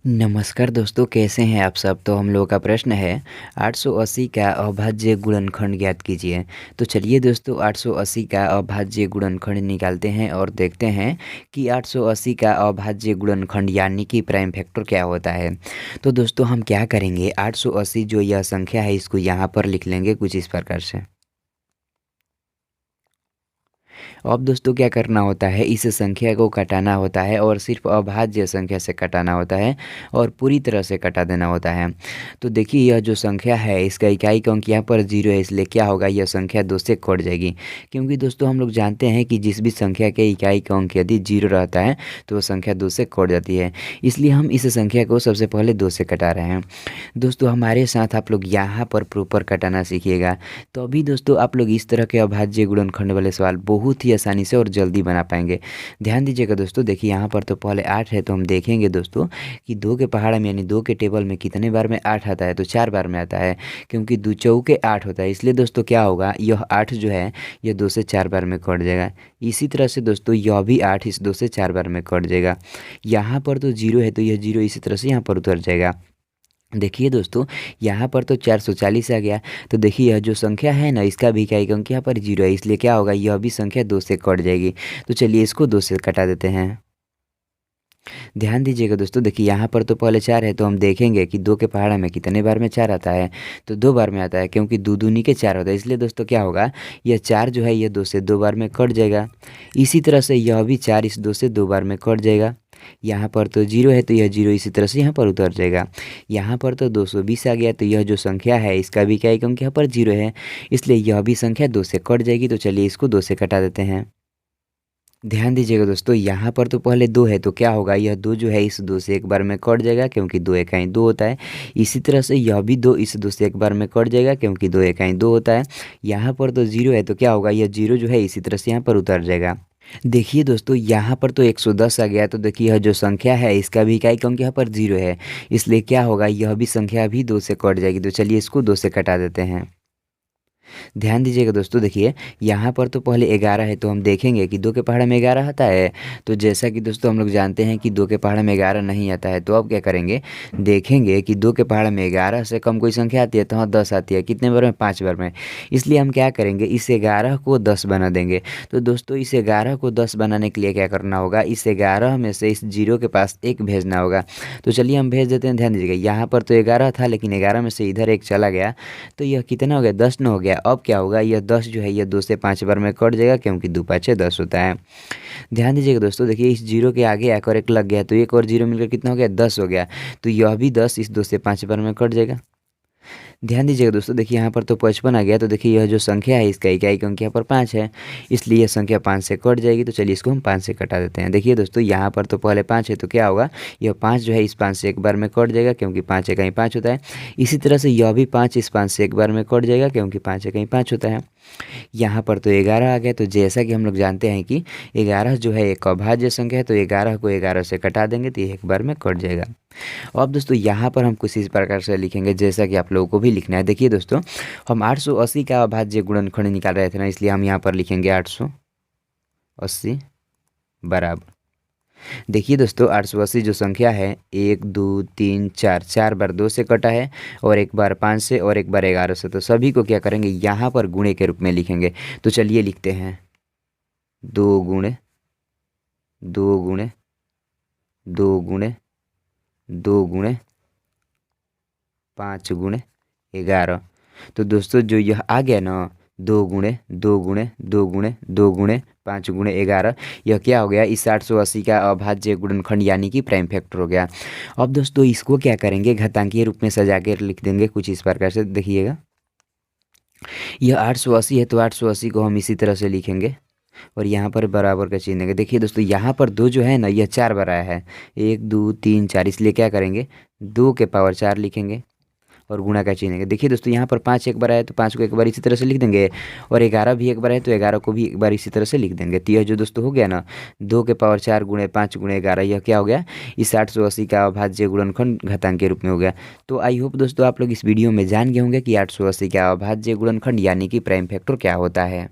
नमस्कार दोस्तों, कैसे हैं आप सब। तो हम लोगों का प्रश्न है 880 का अभाज्य गुणनखंड ज्ञात कीजिए। तो चलिए दोस्तों 880 का अभाज्य गुणनखंड निकालते हैं और देखते हैं कि 880 का अभाज्य गुणनखंड यानी कि प्राइम फैक्टर क्या होता है। तो दोस्तों हम क्या करेंगे, 880 जो यह संख्या है इसको यहाँ पर लिख लेंगे कुछ इस प्रकार से। अब दोस्तों क्या करना होता है, इस संख्या को घटाना होता है और सिर्फ अभाज्य संख्या से घटाना होता है और पूरी तरह से घटा देना होता है। तो देखिए यह जो संख्या है इसका इकाई का अंक यहाँ पर 0 है, इसलिए क्या होगा, यह संख्या 2 से कट जाएगी। क्योंकि दोस्तों हम लोग जानते हैं कि जिस भी संख्या के इकाई का अंक यदि 0 रहता है तो वह संख्या 2 से कट जाती है। इसलिए हम इस संख्या को सबसे पहले 2 से घटा रहे हैं। दोस्तों हमारे साथ आप लोग यहाँ पर प्रॉपर घटाना सीखिएगा, तो अभी दोस्तों आप लोग इस तरह के अभाज्य गुणनखंड वाले सवाल बहुत ही आसानी से और जल्दी बना पाएंगे। ध्यान दीजिएगा दोस्तों, देखिए यहाँ पर तो पहले 8 है, तो हम देखेंगे दोस्तों कि 2 के पहाड़ में यानी 2 के टेबल में कितने बार में 8 आता है, तो 4 बार में आता है। क्योंकि 2 चौके 8 होता है, इसलिए दोस्तों क्या होगा, यह 8 जो है यह 2 से 4 बार में कट जाएगा। इसी तरह से दोस्तों यह भी 8 इस 2 से 4 बार में कट जाएगा। यहाँ पर तो 0 है, तो यह 0 इसी तरह से यहाँ पर उतर जाएगा। देखिए दोस्तों यहाँ पर तो 440 आ गया। तो देखिए यह जो संख्या है ना इसका भी इकाई अंक यहाँ पर 0 है, इसलिए क्या होगा, यह भी संख्या 2 से कट जाएगी। तो चलिए इसको 2 से घटा देते हैं। ध्यान दीजिएगा दोस्तों, देखिए यहाँ पर तो पहले 4 है, तो हम देखेंगे कि 2 के पहाड़ा में कितने बार में 4 आता है, तो 2 बार में आता है। क्योंकि 2 दूनी के 4 होता है, इसलिए दोस्तों क्या होगा, यह 4 जो है यह 2 से 2 बार में कट जाएगा। इसी तरह से यह भी 4 इस 2 से 2 बार में कट जाएगा। यहाँ पर तो 0 है, तो यह 0 इसी तरह से यहाँ पर उतर जाएगा। यहाँ पर तो 220 आ गया, तो यह जो संख्या है इसका भी इकाई अंक यहाँ पर 0 है, इसलिए यह भी संख्या 2 से कट जाएगी। तो चलिए इसको 2 से घटा देते हैं। ध्यान दीजिएगा दोस्तों, यहाँ पर तो पहले 2 है, तो क्या होगा, यह 2 जो है इस 2 से एक बार में कट जाएगा, क्योंकि 2 इकाई 2 होता है। इसी तरह से यह भी 2 इस 2 से एक बार में कट जाएगा, क्योंकि 2 इकाई 2 होता है। यहाँ पर तो 0 है, तो क्या होगा, यह 0 जो है इसी तरह से यहाँ पर उतर जाएगा। देखिए दोस्तों यहाँ पर तो 110 आ गया, तो देखिए यह जो संख्या है इसका भी इकाई अंक यहाँ पर 0 है, इसलिए क्या होगा, यह भी संख्या भी 2 से कट जाएगी। तो चलिए इसको 2 से घटा देते हैं। ध्यान दीजिएगा दोस्तों, देखिए यहाँ पर तो पहले 11 है, तो हम देखेंगे कि 2 के पहाड़ में 11 आता है। तो जैसा कि दोस्तों हम लोग जानते हैं कि 2 के पहाड़ में 11 नहीं आता है, तो अब क्या करेंगे, देखेंगे कि 2 के पहाड़ में 11 से कम कोई संख्या आती है, तो हाँ 10 आती है। कितने बार में, 5 बार में। इसलिए हम क्या करेंगे, इस 11 को 10 बना देंगे। तो दोस्तों इस 11 को 10 बनाने के लिए क्या करना होगा, इस 11 में से इस 0 के पास 1 भेजना होगा। तो चलिए हम भेज देते हैं। ध्यान दीजिएगा यहाँ पर तो 11 था, लेकिन 11 में से इधर 1 चला गया, तो यह कितना हो गया, 10 न हो गया। अब क्या होगा, यह 10 जो है यह 2 से 5 बार में कट जाएगा, क्योंकि 2 5 10 होता है। ध्यान दीजिएगा दोस्तों, देखिए इस 0 के आगे एक और 1 लग गया, तो 1 और 0 मिलकर कितना हो गया, 10 हो गया। तो यह भी 10 इस 2 से 5 बार में कट जाएगा। ध्यान दीजिएगा दोस्तों, देखिए यहाँ पर तो 55 आ गया, तो देखिए यह जो संख्या है इसका इकाई अंक यहाँ पर 5 है, इसलिए यह संख्या 5 से कट जाएगी। तो चलिए इसको हम 5 से कटा देते हैं। देखिए दोस्तों यहाँ पर तो पहले 5 है, तो क्या होगा, यह 5 जो है इस 5 से एक बार में कट जाएगा, क्योंकि 5 इकाई 5 होता है। इसी तरह से यह भी 5 इस 5 से एक बार में कट जाएगा, क्योंकि 5 इकाई 5 होता है। यहाँ पर तो 11 आ गया, तो जैसा कि हम लोग जानते हैं कि 11 जो है एक अभाज्य संख्या है, तो 11 को 11 से घटा देंगे तो ये एक बार में कट जाएगा। अब दोस्तों यहाँ पर हम कुछ इस प्रकार से लिखेंगे जैसा कि आप लोगों को भी लिखना है। देखिए दोस्तों हम 880 का अभाज्य गुणनखंड निकाल रहे थे ना, इसलिए हम यहाँ पर लिखेंगे 880 बराबर। देखिए दोस्तों 880 जो संख्या है 1 2 3 4, 4 बार 2 से कटा है, और एक बार 5 से, और एक बार 11 से। तो सभी को क्या करेंगे, यहाँ पर गुणे के रूप में लिखेंगे। तो चलिए लिखते हैं 2 गुणे 2 गुणे 2 गुणे 2 गुणे 5 गुणे 11। तो दोस्तों जो यह आ गया ना, 2 गुणे 2 गुणे 2 गुणे 2 गुणे 5 गुणे 11, यह क्या हो गया, इस 880 का अभाज्य गुणनखंड यानी कि प्राइम फैक्टर हो गया। अब दोस्तों इसको क्या करेंगे, घातांकीय रूप में सजा के लिख देंगे कुछ इस प्रकार से। देखिएगा यह 880 है, तो 880 को हम इसी तरह से लिखेंगे और यहाँ पर बराबर का चिन्ह देंगे। देखिए दोस्तों यहाँ पर 2 जो है ना यह 4 बार आया है, 1 2 3 4, इसलिए क्या करेंगे, 2 के पावर 4 लिखेंगे और गुणा का चिन्ह देंगे। देखिए दोस्तों यहाँ पर 5 एक बार आया, तो 5 को एक बार इसी तरह से लिख देंगे, और 11 भी एक बार आया, तो 11 को भी एक बार इसी तरह से लिख देंगे। तो यह जो दोस्तों हो गया ना, 2 के पावर 4 गुणे 5 गुणे 11, यह क्या हो गया, इस 880 का अभाज्य गुणनखंड घातांक के रूप में हो गया। तो आई होप दोस्तों आप लोग इस वीडियो में जान गए होंगे कि 880 का अभाज्य गुणनखंड यानी कि प्राइम फैक्टर क्या होता है।